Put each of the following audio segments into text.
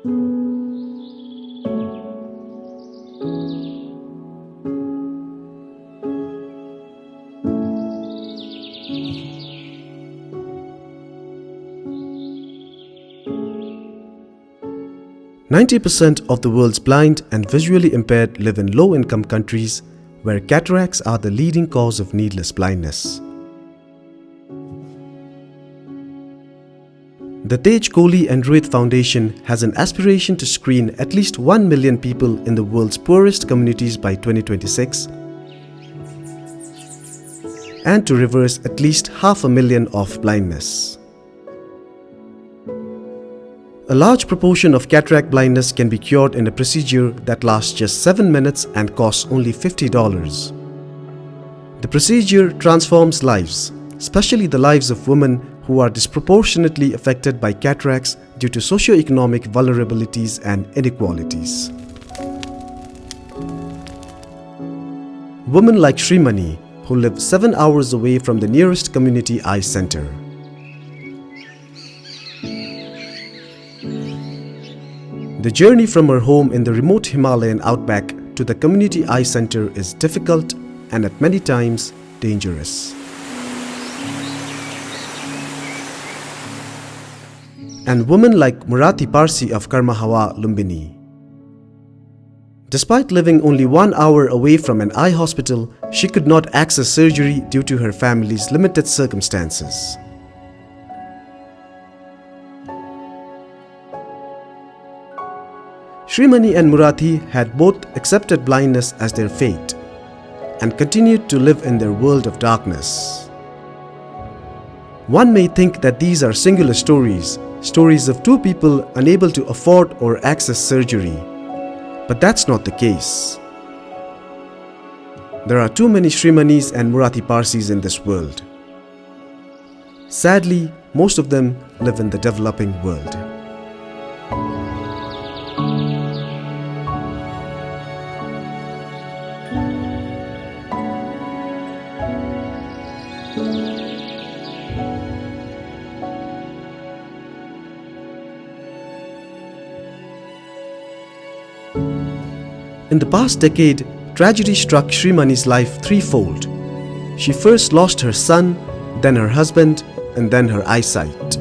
90% of the world's blind and visually impaired live in low-income countries where cataracts are the leading cause of needless blindness. The Tej Kohli Ruit Foundation has an aspiration to screen at least 1 million people in the world's poorest communities by 2026 and to reverse at least 500,000 of blindness. A large proportion of cataract blindness can be cured in a procedure that lasts just 7 minutes and costs only $50. The procedure transforms lives, especially the lives of women who are disproportionately affected by cataracts due to socioeconomic vulnerabilities and inequalities. Women like Srimani, who live 7 hours away from the nearest community eye center. The journey from her home in the remote Himalayan outback to the community eye center is difficult and at many times dangerous. And women like Murati Parsi of Karmahawa, Lumbini. Despite living only 1 hour away from an eye hospital, she could not access surgery due to her family's limited circumstances. Srimani and Murati had both accepted blindness as their fate and continued to live in their world of darkness. One may think that these are singular stories of two people unable to afford or access surgery, but that's not the case. There are too many Srimanis and Murati Parsis in this world. Sadly, most of them live in the developing world. In the past decade, tragedy struck Srimani's life threefold. She first lost her son, then her husband, and then her eyesight.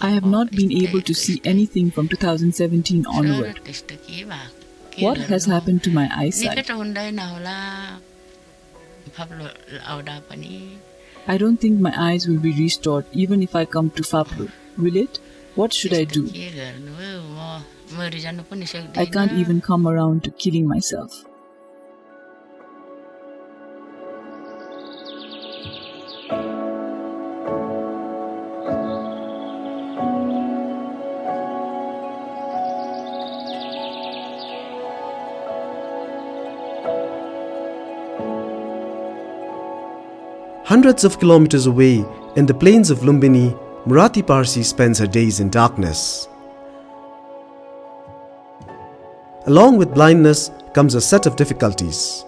I have not been able to see anything from 2017 onward. What has happened to my eyesight? I don't think my eyes will be restored even if I come to Faplu. Will it? What should I do? I can't even come around to killing myself. Hundreds of kilometers away, in the plains of Lumbini, Murati Parsi spends her days in darkness. Along with blindness comes a set of difficulties.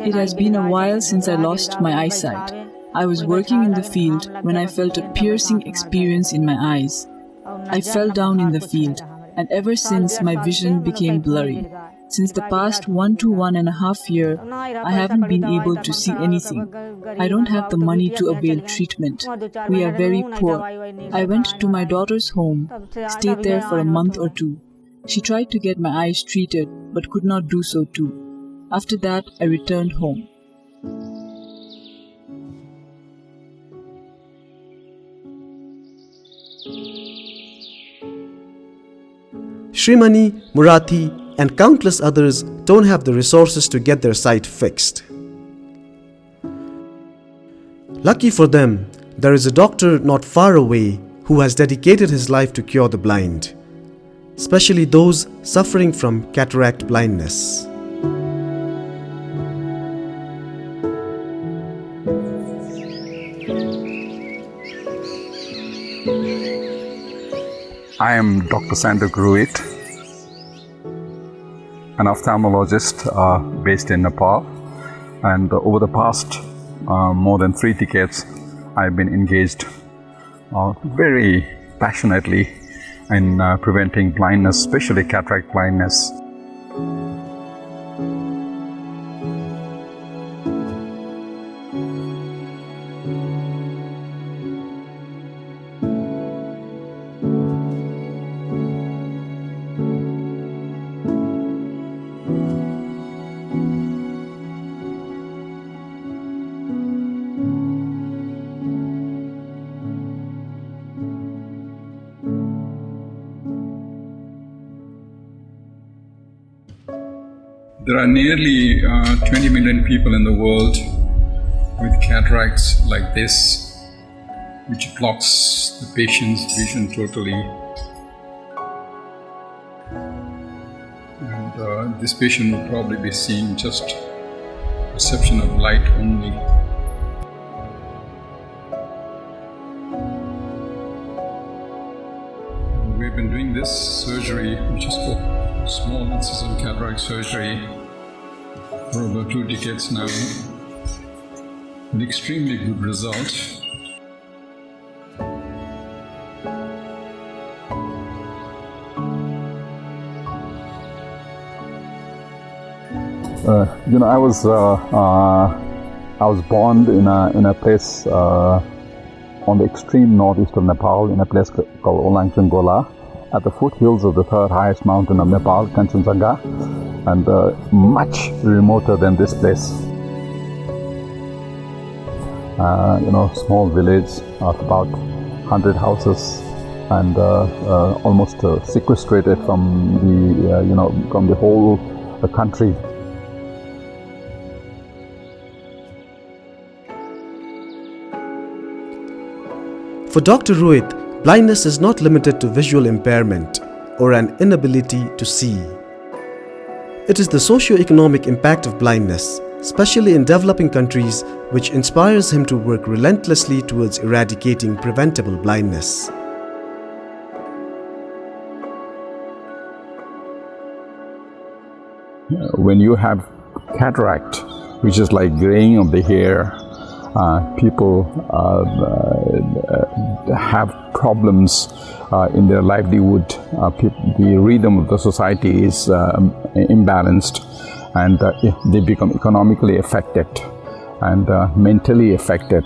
It has been a while since I lost my eyesight. I was working in the field when I felt a piercing experience in my eyes. I fell down in the field, and ever since my vision became blurry. Since the past 1 to 1.5 years, I haven't been able to see anything. I don't have the money to avail treatment. We are very poor. I went to my daughter's home, stayed there for a month or two. She tried to get my eyes treated, but could not do so too. After that, I returned home. Srimani, Murati, and countless others don't have the resources to get their sight fixed. Lucky for them, there is a doctor not far away who has dedicated his life to cure the blind, especially those suffering from cataract blindness. I am Dr. Sanduk Ruit, an ophthalmologist based in Nepal, and over the past more than 3 decades I've been engaged very passionately in preventing blindness, especially cataract blindness. There are nearly 20 million people in the world with cataracts like this, which blocks the patient's vision totally. And this patient will probably be seeing just perception of light only. We've been doing this surgery, which is called small incision cataract surgery, for over 2 decades now, with extremely good result. I was born in a place on the extreme northeast of Nepal, in a place called Olangchungola, at the foothills of the 3rd highest mountain of Nepal, Kanchenjunga, and much remoter than this place. Small village of about 100 houses, and almost sequestrated from the whole country. For Dr. Ruit, blindness is not limited to visual impairment or an inability to see. It is the socio-economic impact of blindness, especially in developing countries, which inspires him to work relentlessly towards eradicating preventable blindness. When you have cataract, which is like graying of the hair, people have problems in their livelihood. The rhythm of the society is imbalanced, and they become economically affected and mentally affected.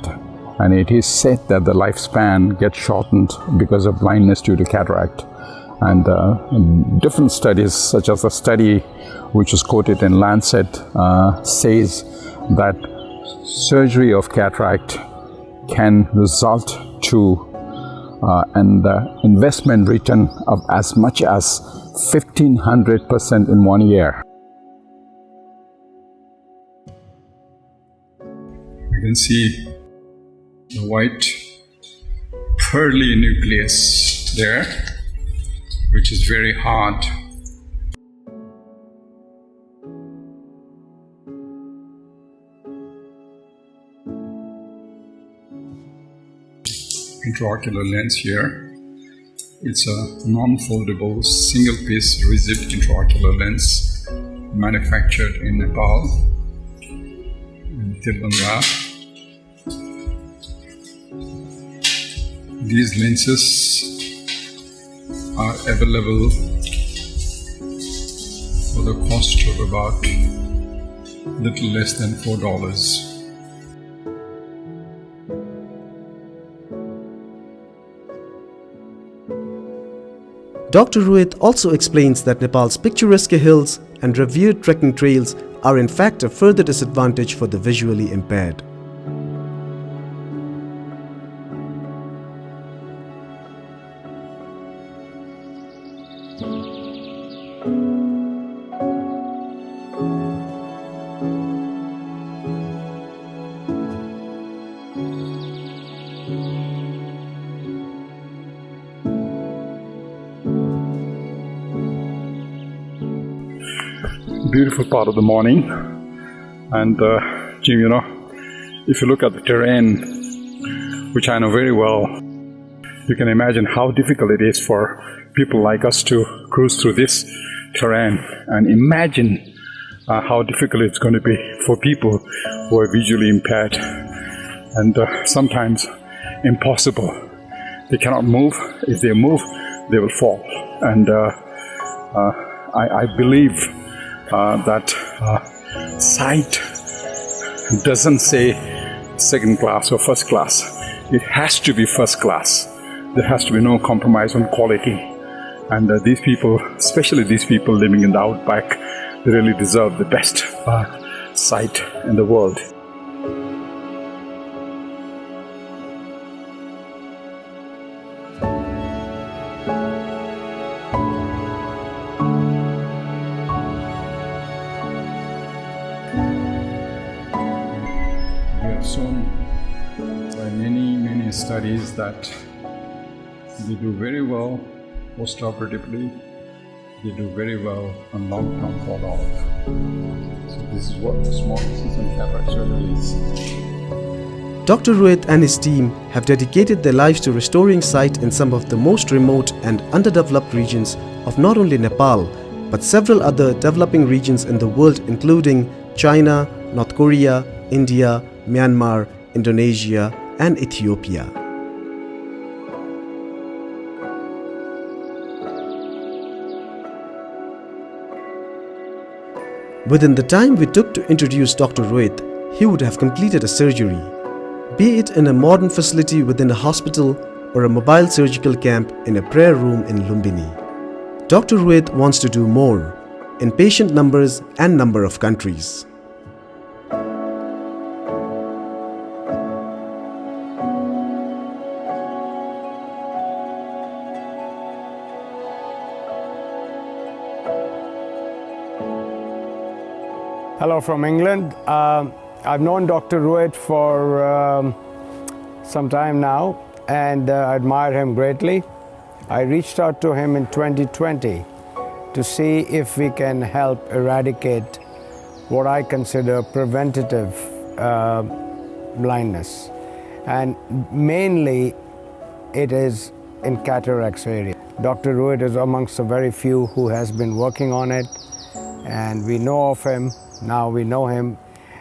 And it is said that the lifespan gets shortened because of blindness due to cataract. And different studies, such as a study which is quoted in Lancet, says that surgery of cataract can result to an investment return of as much as 1,500% in 1 year. You can see the white pearly nucleus there, which is very hard. Intraocular lens here. It's a non-foldable, single-piece rigid intraocular lens manufactured in Nepal, in Tilbanga. These lenses are available for the cost of about little less than $4. Dr. Ruit also explains that Nepal's picturesque hills and revered trekking trails are in fact a further disadvantage for the visually impaired. Beautiful part of the morning, and Jim, if you look at the terrain, which I know very well, you can imagine how difficult it is for people like us to cruise through this terrain, and imagine how difficult it's going to be for people who are visually impaired, and sometimes impossible. They cannot move. If they move, they will fall. And I believe that sight doesn't say second class or first class. It has to be first class. There has to be no compromise on quality. And these people, especially these people living in the outback, they really deserve the best sight in the world. We have shown by many studies that they do very well post-operatively, they do very well on long-term follow-up. So this is what small incision cataract surgery is. Dr. Ruit and his team have dedicated their lives to restoring sight in some of the most remote and underdeveloped regions of not only Nepal, but several other developing regions in the world, including China, North Korea, India, Myanmar, Indonesia, and Ethiopia. Within the time we took to introduce Dr. Ruit, he would have completed a surgery, be it in a modern facility within a hospital or a mobile surgical camp in a prayer room in Lumbini. Dr. Ruit wants to do more in patient numbers and number of countries. Hello from England. I've known Dr. Ruit for some time now, and I admire him greatly. I reached out to him in 2020 to see if we can help eradicate what I consider preventative blindness. And mainly it is in cataracts area. Dr. Ruit is amongst the very few who has been working on it, and we know of him. Now we know him,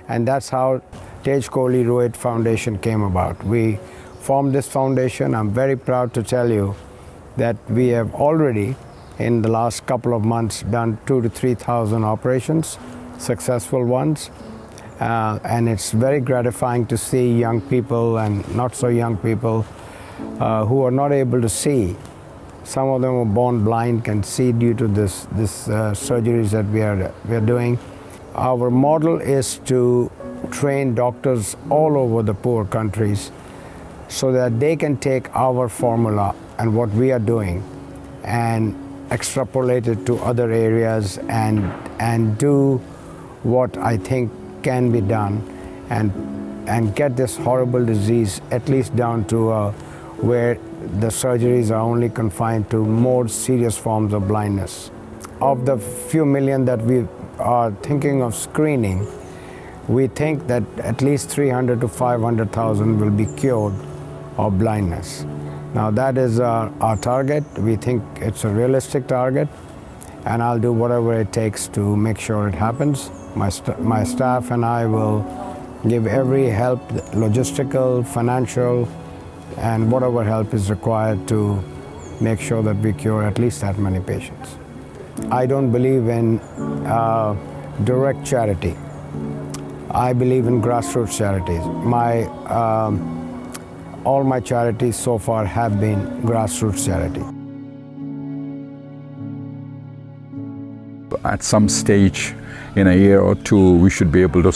and that's how Tej Kohli Ruit Foundation came about. We formed this foundation. I'm very proud to tell you that we have already, in the last couple of months, done 2,000 to 3,000 operations, successful ones, and it's very gratifying to see young people and not so young people who are not able to see. Some of them were born blind, can see due to this surgeries that we are doing. Our model is to train doctors all over the poor countries so that they can take our formula and what we are doing and extrapolate it to other areas and do what I think can be done and get this horrible disease at least down to where the surgeries are only confined to more serious forms of blindness. Of the few million that we are thinking of screening, we think that at least 300 to 500,000 will be cured of blindness. Now that is our target. We think it's a realistic target, and I'll do whatever it takes to make sure it happens. My staff and I will give every help, logistical, financial, and whatever help is required to make sure that we cure at least that many patients. I don't believe in direct charity. I believe in grassroots charities. All my charities so far have been grassroots charities. At some stage in a year or two, we should be able to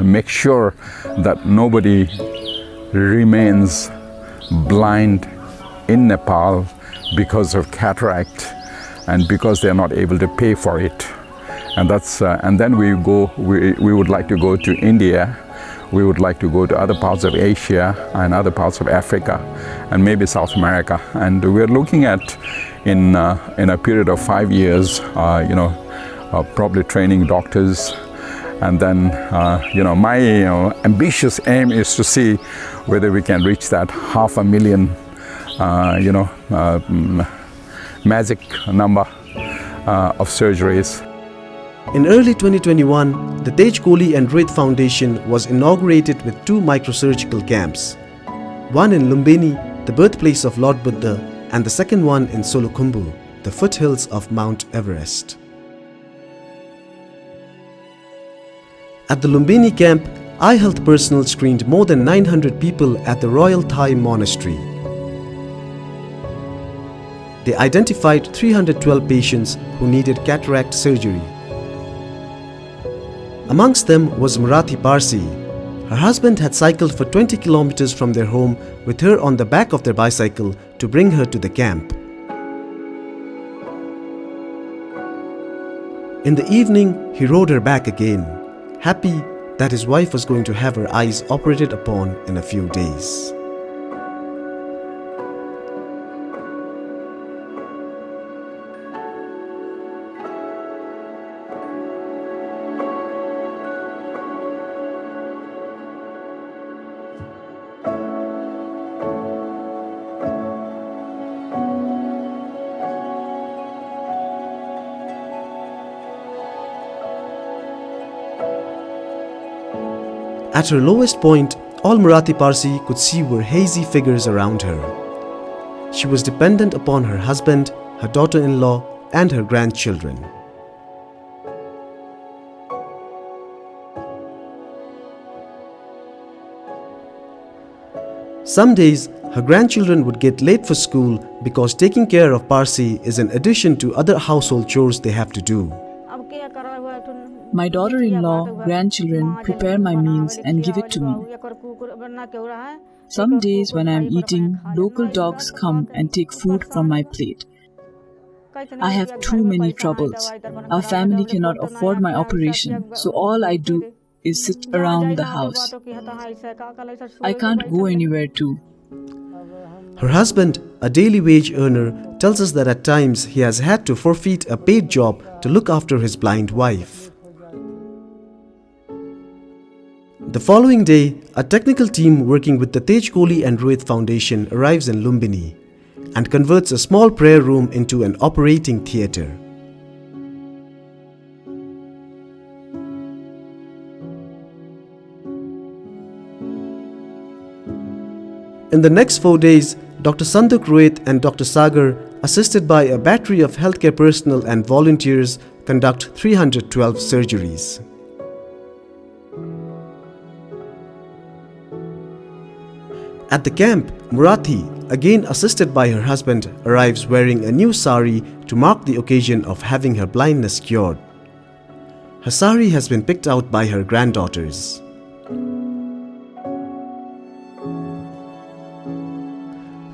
make sure that nobody remains blind in Nepal because of cataract and because they're not able to pay for it. And that's and then we would like to go to India, we would like to go to other parts of Asia and other parts of Africa and maybe South America. And we're looking at in a period of 5 years, probably training doctors. And then, my ambitious aim is to see whether we can reach that 500,000 magic number of surgeries. In early 2021, the Tej Kohli Ruit Foundation was inaugurated with 2 microsurgical camps. One in Lumbini, the birthplace of Lord Buddha, and the second one in Solukhumbu, the foothills of Mount Everest. At the Lumbini camp, eye health personnel screened more than 900 people at the Royal Thai Monastery. They identified 312 patients who needed cataract surgery. Amongst them was Marathi Parsi. Her husband had cycled for 20 kilometers from their home with her on the back of their bicycle to bring her to the camp. In the evening, he rode her back again, happy that his wife was going to have her eyes operated upon in a few days. At her lowest point, all Marathi Parsi could see were hazy figures around her. She was dependent upon her husband, her daughter-in-law, and her grandchildren. Some days, her grandchildren would get late for school because taking care of Parsi is in addition to other household chores they have to do. My daughter-in-law, grandchildren prepare my meals and give it to me. Some days when I am eating, local dogs come and take food from my plate. I have too many troubles. Our family cannot afford my operation, so all I do is sit around the house. I can't go anywhere too. Her husband, a daily wage earner, tells us that at times he has had to forfeit a paid job to look after his blind wife. The following day, a technical team working with the Tej Kohli Ruit Foundation arrives in Lumbini and converts a small prayer room into an operating theatre. In the next 4 days, Dr. Sanduk Ruit and Dr. Sagar, assisted by a battery of healthcare personnel and volunteers, conduct 312 surgeries. At the camp, Marathi, again assisted by her husband, arrives wearing a new sari to mark the occasion of having her blindness cured. Her sari has been picked out by her granddaughters.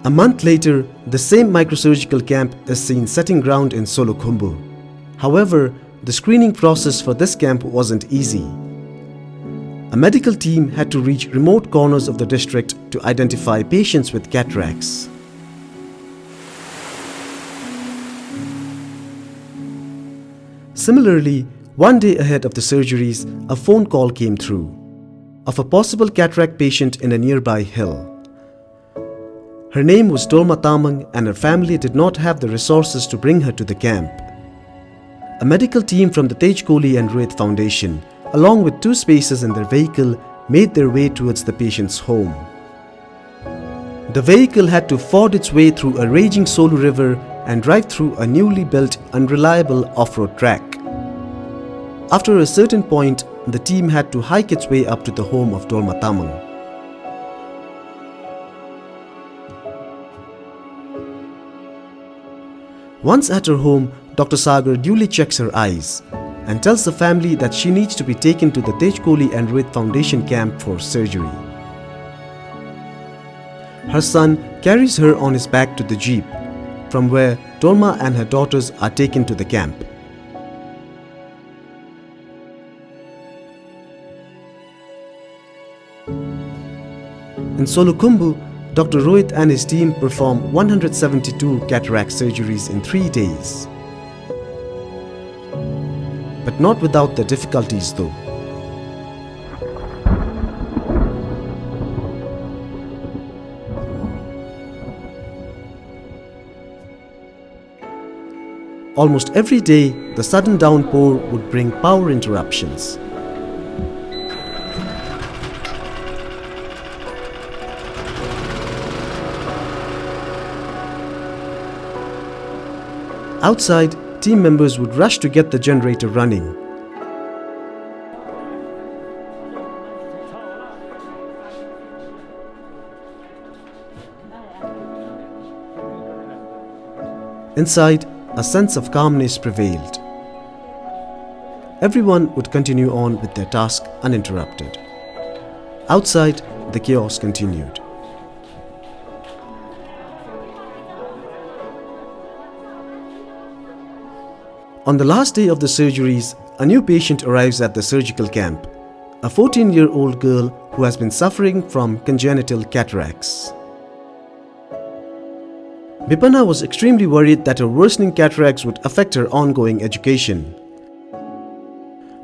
A month later, the same microsurgical camp is seen setting ground in Solukhumbu. However, the screening process for this camp wasn't easy. A medical team had to reach remote corners of the district to identify patients with cataracts. Similarly, one day ahead of the surgeries, a phone call came through of a possible cataract patient in a nearby hill. Her name was Dolma Tamang and her family did not have the resources to bring her to the camp. A medical team from the Tej Kohli Ruit Foundation, along with 2 spaces in their vehicle, made their way towards the patient's home. The vehicle had to ford its way through a raging Solu river and drive through a newly built, unreliable off-road track. After a certain point, the team had to hike its way up to the home of Dolma Tamang. Once at her home, Dr. Sagar duly checks her eyes and tells the family that she needs to be taken to the Tej Kohli Ruit Foundation camp for surgery. Her son carries her on his back to the jeep, from where Dolma and her daughters are taken to the camp. In Solukhumbu, Dr. Ruit and his team perform 172 cataract surgeries in 3 days. But not without the difficulties though. Almost every day, the sudden downpour would bring power interruptions. Outside, team members would rush to get the generator running. Inside, a sense of calmness prevailed. Everyone would continue on with their task uninterrupted. Outside, the chaos continued. On the last day of the surgeries, a new patient arrives at the surgical camp, a 14-year-old girl who has been suffering from congenital cataracts. Bipana was extremely worried that her worsening cataracts would affect her ongoing education.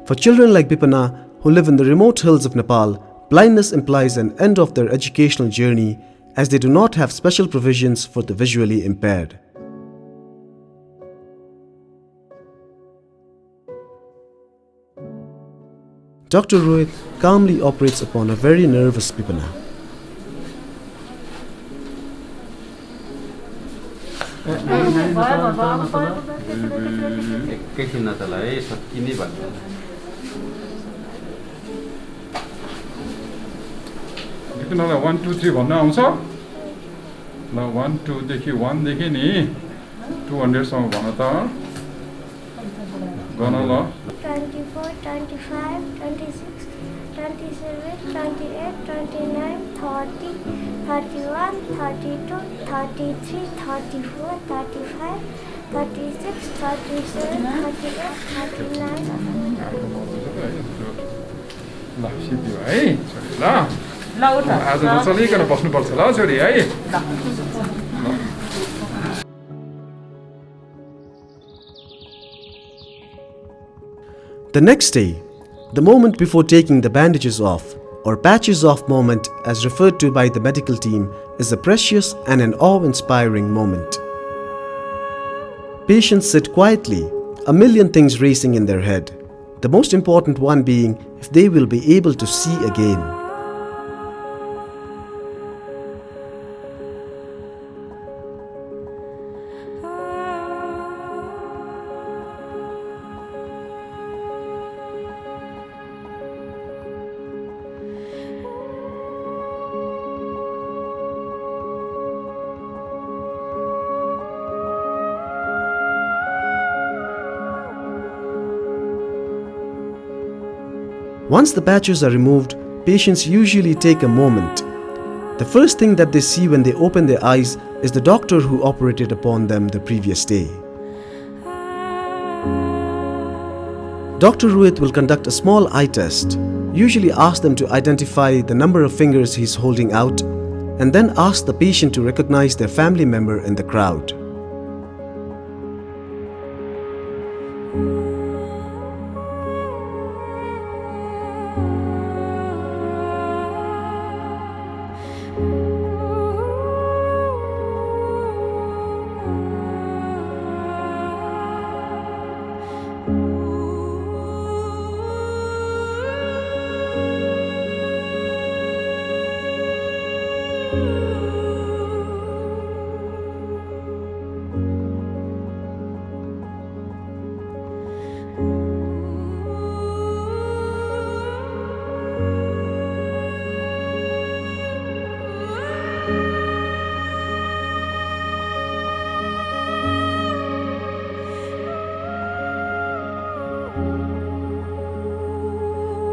For children like Bipana, who live in the remote hills of Nepal, blindness implies an end of their educational journey as they do not have special provisions for the visually impaired. Dr. Ruit calmly operates upon a very nervous Bipana. बिपिनलाई 1 2 3 भन्न आउँछ ल 1 2 देखि 1 देखि नि 200 सम्म भन त गर्न ल 24 25 26 27 28 29 30 31 32 33 34 35 36 37 38 39 ल सिद्धि है छोरी ल आज नचलिकन बस्नुपर्छ ल छोरी है The next day, the moment before taking the bandages off, or patches off moment as referred to by the medical team, is a precious and an awe-inspiring moment. Patients sit quietly, a million things racing in their head, the most important one being if they will be able to see again. Once the patches are removed, patients usually take a moment. The first thing that they see when they open their eyes is the doctor who operated upon them the previous day. Dr. Ruit will conduct a small eye test, usually ask them to identify the number of fingers he's holding out, and then ask the patient to recognize their family member in the crowd.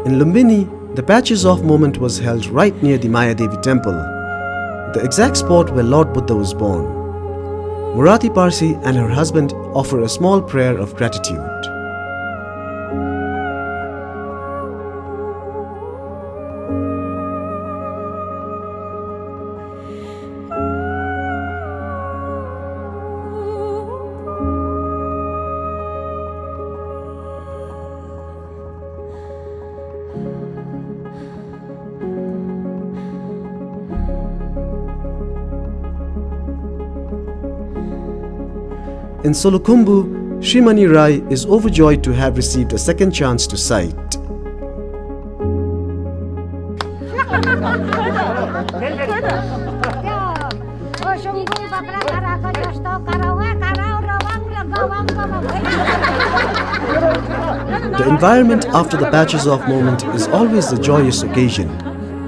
In Lumbini, the patches off moment was held right near the Maya Devi temple, the exact spot where Lord Buddha was born. Murati Parsi and her husband offer a small prayer of gratitude. In Solukhumbu, Srimani Rai is overjoyed to have received a second chance to sight. The environment after the patches off moment is always a joyous occasion.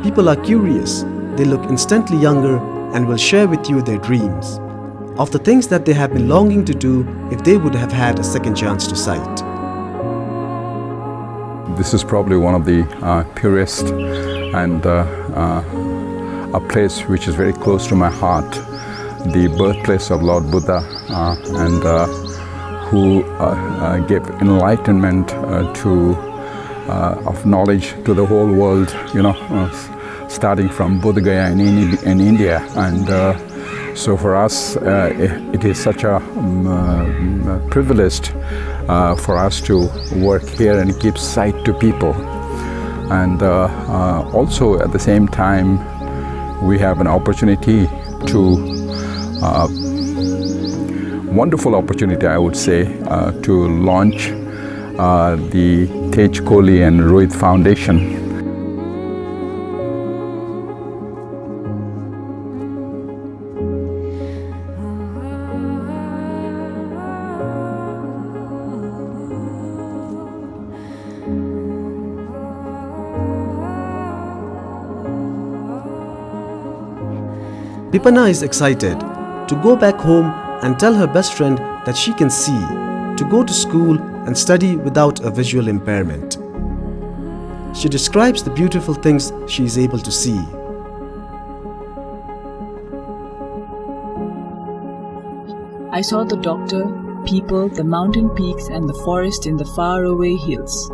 People are curious, they look instantly younger and will share with you their dreams of the things that they have been longing to do if they would have had a second chance to sight. This is probably one of the purest and a place which is very close to my heart, the birthplace of Lord Buddha, and who gave enlightenment of knowledge to the whole world, starting from Bodh Gaya in India. And so for us, it is such a privilege for us to work here and give sight to people. And also at the same time, we have an opportunity to wonderful opportunity, I would say, to launch the Tej Kohli and Ruit Foundation. Pipana is excited to go back home and tell her best friend that she can see, to go to school and study without a visual impairment. She describes the beautiful things she is able to see. I saw the doctor, people, the mountain peaks and the forest in the faraway hills.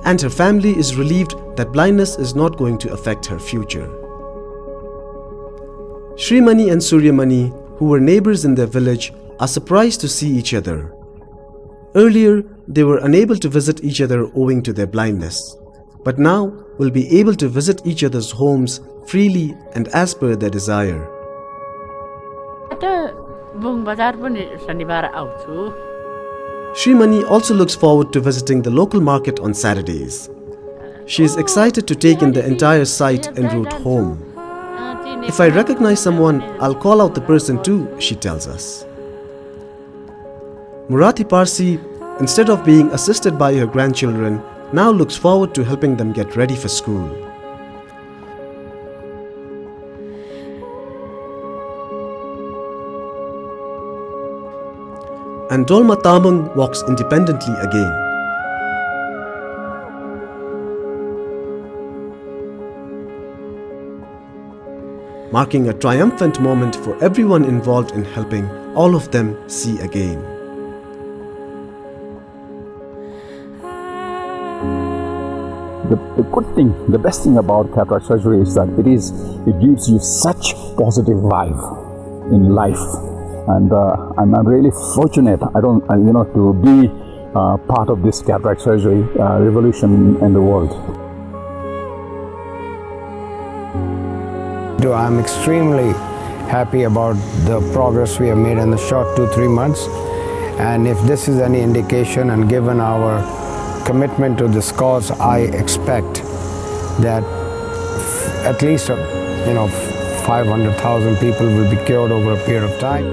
And her family is relieved that blindness is not going to affect her future. Srimani and Suryamani, who were neighbors in their village, are surprised to see each other. Earlier, they were unable to visit each other owing to their blindness, but now will be able to visit each other's homes freely and as per their desire. Srimani also looks forward to visiting the local market on Saturdays. She is excited to take in the entire site en route home. If I recognize someone, I'll call out the person too, she tells us. Marathi Parsi, instead of being assisted by her grandchildren, now looks forward to helping them get ready for school. And Dolma Tamang walks independently again. Marking a triumphant moment for everyone involved in helping all of them see again. The good thing, the best thing about cataract surgery is that it gives you such positive vibe in life, and I'm really fortunate. To be part of this cataract surgery revolution in the world. I'm extremely happy about the progress we have made in the short 2-3 months, and if this is any indication and given our commitment to this cause, I expect that at least 500,000 people will be cured over a period of time.